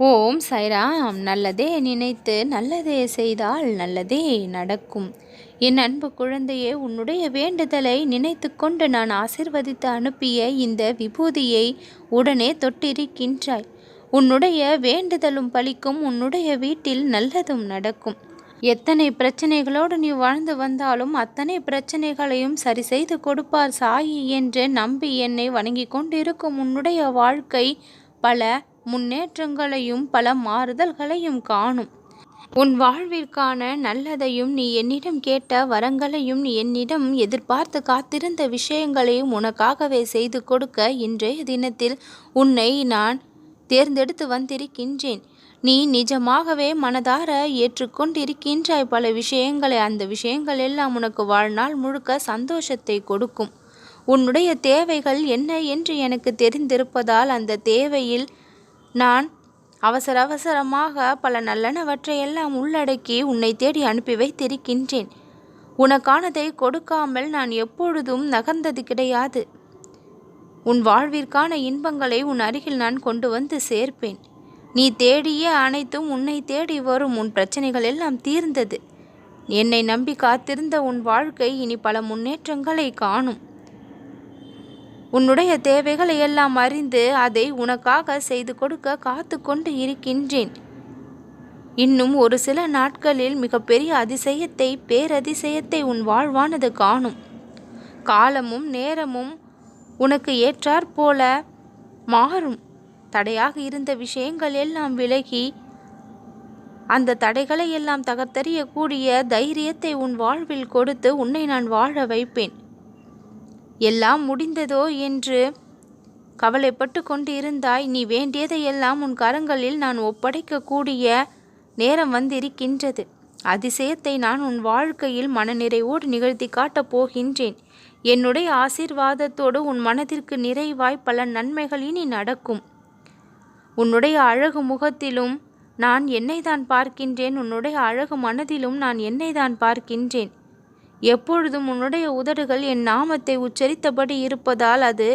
ஓம் சைராம். நல்லதே நினைத்து நல்லதே செய்தால் நல்லதே நடக்கும். என் அன்பு குழந்தையே, உன்னுடைய வேண்டுதலை நினைத்து கொண்டு நான் ஆசிர்வதித்து அனுப்பிய இந்த விபூதியை உடனே தொட்டிருக்கின்றாய். உன்னுடைய வேண்டுதலும் பலிக்கும், உன்னுடைய வீட்டில் நல்லதும் நடக்கும். எத்தனை பிரச்சனைகளோடு நீ வாழ்ந்து வந்தாலும் அத்தனை பிரச்சனைகளையும் சரி செய்து கொடுப்பார் சாயி என்று நம்பி என்னை வணங்கி கொண்டிருக்கும் உன்னுடைய வாழ்க்கை பல முன்னேற்றங்களையும் பல மாறுதல்களையும் காணும். உன் வாழ்விற்கான நல்லதையும், நீ என்னிடம் கேட்ட வரங்களையும், நீ என்னிடம் எதிர்பார்த்து காத்திருந்த விஷயங்களையும் உனக்காகவே செய்து கொடுக்க இன்றைய தினத்தில் உன்னை நான் தேர்ந்தெடுத்து வந்திருக்கின்றேன். நீ நிஜமாகவே மனதார ஏற்றுக்கொண்டிருக்கின்றாய் பல விஷயங்களை. அந்த விஷயங்கள் எல்லாம் உனக்கு வாழ்நாள் முழுக்க சந்தோஷத்தை கொடுக்கும். உன்னுடைய தேவைகள் என்ன என்று எனக்கு தெரிந்திருப்பதால் அந்த தேவையில் நான் அவசரமாக பல நல்லனவற்றையெல்லாம் உள்ளடக்கி உன்னை தேடி அனுப்பி வைத்திருக்கின்றேன். உனக்கானதை கொடுக்காமல் நான் எப்பொழுதும் நகர்ந்தது கிடையாது. உன் வாழ்விற்கான இன்பங்களை உன் அருகில் நான் கொண்டு வந்து சேர்ப்பேன். நீ தேடிய அனைத்தும் உன்னை தேடி வரும். உன் பிரச்சனைகள் எல்லாம் தீர்ந்தது. என்னை நம்பி காத்திருந்த உன் வாழ்க்கை இனி பல முன்னேற்றங்களை காணும். உன்னுடைய தேவைகளை எல்லாம் அறிந்து அதை உனக்காக செய்து கொடுக்க காத்து கொண்டு இருக்கின்றேன். இன்னும் ஒரு சில நாட்களில் மிகப்பெரிய அதிசயத்தை, பேரதிசயத்தை உன் வாழ்வானது காணும். காலமும் நேரமும் உனக்கு ஏற்றாற்போல மாறும். தடையாக இருந்த விஷயங்கள் எல்லாம் விலகி அந்த தடைகளை எல்லாம் தகர்த்தெறியக்கூடிய தைரியத்தை உன் வாழ்வில் கொடுத்து உன்னை நான் வாழ வைப்பேன். எல்லாம் முடிந்ததோ என்று கவலைப்பட்டு கொண்டு இருந்தாய். நீ வேண்டியதையெல்லாம் உன் கரங்களில் நான் ஒப்படைக்கக்கூடிய நேரம் வந்திருக்கின்றது. அதிசயத்தை நான் உன் வாழ்க்கையில் மனநிறைவோடு நிகழ்த்தி காட்டப் போகின்றேன். என்னுடைய ஆசீர்வாதத்தோடு உன் மனதிற்கு நிறைவாய் பல நன்மைகள் இனி நடக்கும். உன்னுடைய அழகு முகத்திலும் நான் என்னை தான் பார்க்கின்றேன். உன்னுடைய அழகு மனதிலும் நான் என்னை தான் பார்க்கின்றேன். எப்பொழுதும் உன்னுடைய உதடுகள் என் நாமத்தை உச்சரித்தபடி இருப்பதால் அது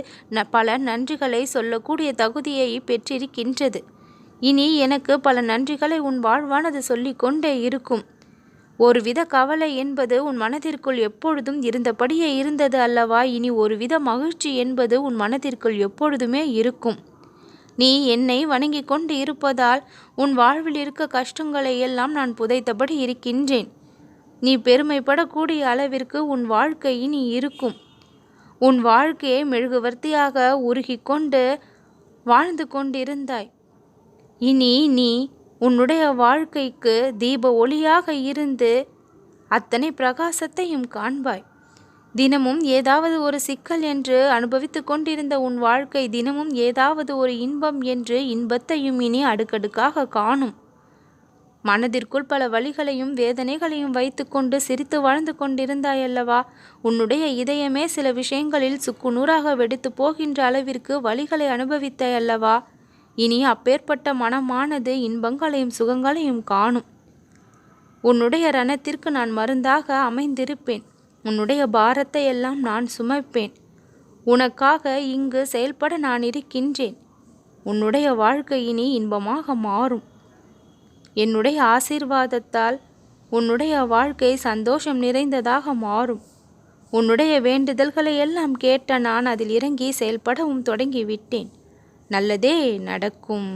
பல நன்றிகளை சொல்லக்கூடிய தகுதியை பெற்றிருக்கின்றது. இனி எனக்கு பல நன்றிகளை உன் வாழ்வானது சொல்லிக்கொண்டே இருக்கும். ஒருவித கவலை என்பது உன் மனதிற்குள் எப்பொழுதும் இருந்தபடியே இருந்தது அல்லவா? இனி ஒருவித மகிழ்ச்சி என்பது உன் மனதிற்குள் எப்பொழுதுமே இருக்கும். நீ என்னை வணங்கி கொண்டு இருப்பதால் உன் வாழ்வில் இருக்க கஷ்டங்களை எல்லாம் நான் புதைத்தபடி இருக்கின்றேன். நீ பெருமைப்படக்கூடிய அளவிற்கு உன் வாழ்க்கை இனி இருக்கும். உன் வாழ்க்கையை மெழுகுவர்த்தியாக உருகி கொண்டு வாழ்ந்து கொண்டிருந்தாய். இனி நீ உன்னுடைய வாழ்க்கைக்கு தீப ஒளியாக இருந்து அத்தனை பிரகாசத்தையும் காண்பாய். தினமும் ஏதாவது ஒரு சிக்கல் என்று அனுபவித்து கொண்டிருந்த உன் வாழ்க்கை தினமும் ஏதாவது ஒரு இன்பம் என்று இன்பத்தையும் இனி அடுக்கடுக்காக காணும். மனதிற்குள் பல வலிகளையும் வேதனைகளையும் வைத்து கொண்டு சிரித்து வாழ்ந்து கொண்டிருந்தாயல்லவா? உன்னுடைய இதயமே சில விஷயங்களில் சுக்குநூறாக வெடித்து போகின்ற அளவிற்கு வலிகளை அனுபவித்தாயல்லவா? இனி அப்பேற்பட்ட மனமானது இன்பங்களையும் சுகங்களையும் காணும். உன்னுடைய ரணத்திற்கு நான் மருந்தாக அமைந்திருப்பேன். உன்னுடைய பாரத்தை எல்லாம் நான் சுமைப்பேன். உனக்காக இங்கு செயல்பட நான் இருக்கின்றேன். உன்னுடைய வாழ்க்கை இனி இன்பமாக மாறும். என்னுடைய ஆசீர்வாதத்தால் உன்னுடைய வாழ்க்கை சந்தோஷம் நிறைந்ததாக மாறும். உன்னுடைய வேண்டுதல்களை எல்லாம் கேட்ட நான் அதில் இறங்கி செயல்படவும் தொடங்கிவிட்டேன். நல்லதே நடக்கும்.